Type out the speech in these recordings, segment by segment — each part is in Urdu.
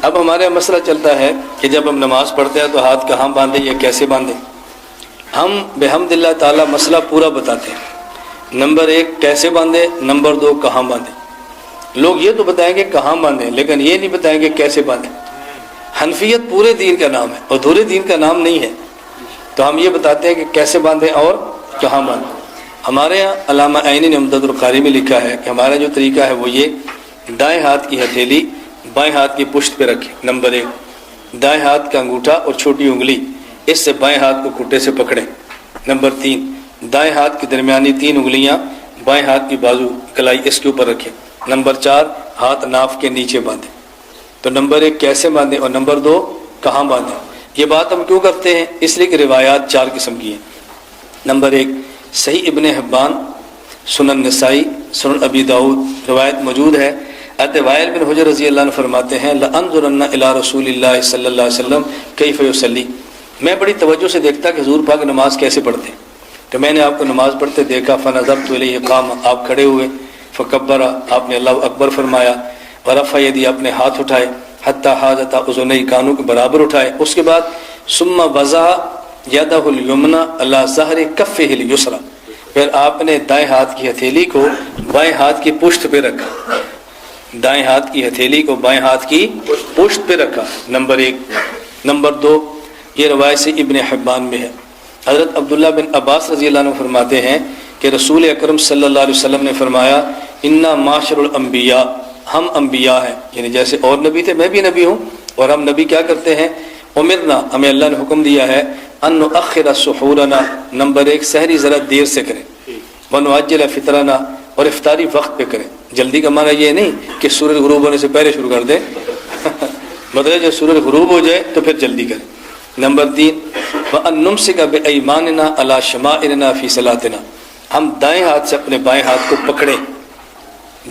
اب ہمارے مسئلہ چلتا ہے کہ جب ہم نماز پڑھتے ہیں تو ہاتھ کہاں باندھیں یا کیسے باندھیں. ہم بحمد اللہ تعالیٰ مسئلہ پورا بتاتے ہیں. نمبر 1 کیسے باندھیں، نمبر 2 کہاں باندھیں. لوگ یہ تو بتائیں گے کہاں باندھیں، لیکن یہ نہیں بتائیں گے کیسے باندھیں. حنفیت پورے دین کا نام ہے اور دھورے دین کا نام نہیں ہے. تو ہم یہ بتاتے ہیں کہ کیسے باندھیں اور کہاں باندھیں. ہمارے یہاں علامہ عینی نے عمدۃ القاری میں لکھا ہے کہ ہمارا جو طریقہ ہے وہ یہ: دائیں ہاتھ کی ہتھیلی بائیں ہاتھ کی پشت پہ رکھیں. نمبر 1 دائیں ہاتھ کا انگوٹھا اور چھوٹی انگلی اس سے بائیں ہاتھ کو کھٹے سے پکڑیں. نمبر 3 دائیں ہاتھ کی درمیانی 3 انگلیاں بائیں ہاتھ کی بازو کلائی اس کے اوپر رکھیں. نمبر 4 ہاتھ ناف کے نیچے باندھیں. تو نمبر 1 کیسے باندھیں اور نمبر 2 کہاں باندھیں. یہ بات ہم کیوں کرتے ہیں؟ اس لیے کہ روایات 4 قسم کی ہیں. نمبر 1 صحیح ابن حبان، سنن نسائی، سنن ابی داؤد روایت موجود ہے. حضرت وائل بن حجر رضی اللہ عنہ فرماتے ہیں: لَأَنظُرَنَّ إِلَىٰ رَسُولِ اللَّهِ صلی اللہ علیہ وسلم كَيْفَ يُصَلِّي. میں بڑی توجہ سے دیکھتا کہ حضور پاک نماز کیسے پڑھتے ہیں. تو میں نے آپ کو نماز پڑھتے دیکھا. فَنَظَرْتُ إِلَيْهِ قَامَ، آپ کھڑے ہوئے. فَكَبَّرَ، آپ نے اللہ اکبر فرمایا. وَرَفَعَ يَدَيْهِ، اپنے ہاتھ اٹھائے. حَتَّىٰ حَاذَتَا أُذُنَيْهِ، کانوں کے برابر اٹھائے. اس کے بعد ثُمَّ وَضَعَ يَدَهُ الْيُمْنَىٰ عَلَىٰ ظَهْرِ كَفِّهِ الْيُسْرَىٰ، پھر آپ نے دائیں ہاتھ کی ہتھیلی کو بائیں ہاتھ کی پشت پہ رکھا. دائیں ہاتھ کی ہتھیلی کو بائیں ہاتھ کی پشت پہ رکھا. نمبر 1. نمبر 2 یہ روایت سے ابن حبان میں ہے. حضرت عبداللہ بن عباس رضی اللہ عنہ فرماتے ہیں کہ رسول اکرم صلی اللہ علیہ وسلم نے فرمایا: انا معاشر الانبیاء، ہم انبیاء ہیں، یعنی جیسے اور نبی تھے میں بھی نبی ہوں، اور ہم نبی کیا کرتے ہیں؟ امرنا، ہمیں اللہ نے حکم دیا ہے، ان نؤخر سحورنا، نمبر 1 سحری ذرا دیر سے کریں، ونعجل فطرنا، اور افطاری وقت پہ کریں. جلدی کا معنی یہ نہیں کہ سورج غروب ہونے سے پہلے شروع کر دیں مطلب جب سورج غروب ہو جائے تو پھر جلدی کریں. نمبر 3 وَأَن نُمْسِكَ بِأَيْمَانِنَا عَلَىٰ شَمَائِلِنَا فِي صَلَاتِنَا، ہم دائیں ہاتھ سے اپنے بائیں ہاتھ کو پکڑیں،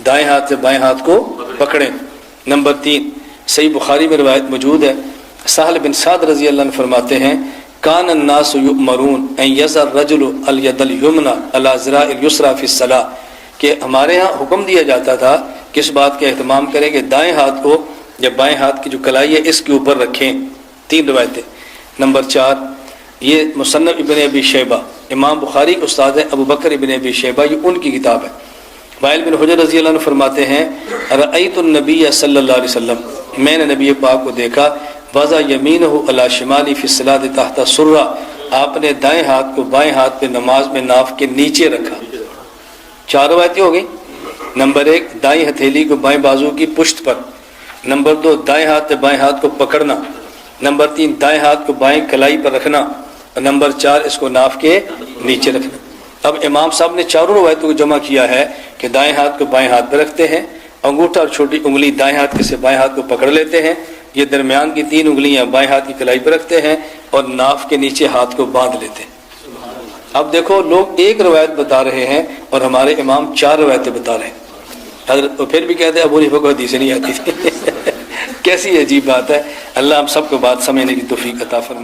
دائیں ہاتھ سے بائیں ہاتھ کو پکڑیں. نمبر 3 صحیح بخاری میں روایت موجود ہے. سہل بن سعد رضی اللہ عنہ فرماتے ہیں: کان الناس یؤمرون ان یضع الرجل الید الیمنى علی ذراع الیسری فی الصلاۃ، کہ ہمارے ہاں حکم دیا جاتا تھا کس بات کا اہتمام کریں کہ دائیں ہاتھ کو یا بائیں ہاتھ کی جو کلائی ہے اس کے اوپر رکھیں. 3 روایتیں. نمبر 4 یہ مصنف ابن ابی شیبہ، امام بخاری کے استاد ہیں ابو بکر ابن ابی شیبہ، یہ ان کی کتاب ہے. وائل بن حجر رضی اللہ عنہ فرماتے ہیں: رأیت النبی صلی اللہ علیہ وسلم، میں نے نبی پاک کو دیکھا، وضع یمینہ علی شمالی فی الصلاۃ تحت سرہ، آپ نے دائیں ہاتھ کو بائیں ہاتھ پہ نماز میں ناف کے نیچے رکھا. 4 روایتیں ہو گئی. نمبر 1 دائیں ہتھیلی کو بائیں بازو کی پشت پر. نمبر 2 دائیں ہاتھ سے بائیں ہاتھ کو پکڑنا. نمبر 3 دائیں ہاتھ کو بائیں کلائی پر رکھنا. اور نمبر 4 اس کو ناف کے نیچے رکھنا. اب امام صاحب نے 4 روایتوں کو جمع کیا ہے کہ دائیں ہاتھ کو بائیں ہاتھ پہ رکھتے ہیں، انگوٹھا اور چھوٹی انگلی دائیں ہاتھ کے سے بائیں ہاتھ کو پکڑ لیتے ہیں، یہ درمیان کی 3 انگلیاں بائیں ہاتھ کی کلائی پہ رکھتے ہیں اور ناف کے نیچے ہاتھ کو باندھ لیتے ہیں. اب دیکھو لوگ ایک روایت بتا رہے ہیں اور ہمارے امام 4 روایتیں بتا رہے ہیں. حضرت پھر بھی کہتے ہیں ابو حنیفہ کو حدیث نہیں آتی کیسی عجیب بات ہے. اللہ ہم سب کو بات سمجھنے کی توفیق عطا فرمائے.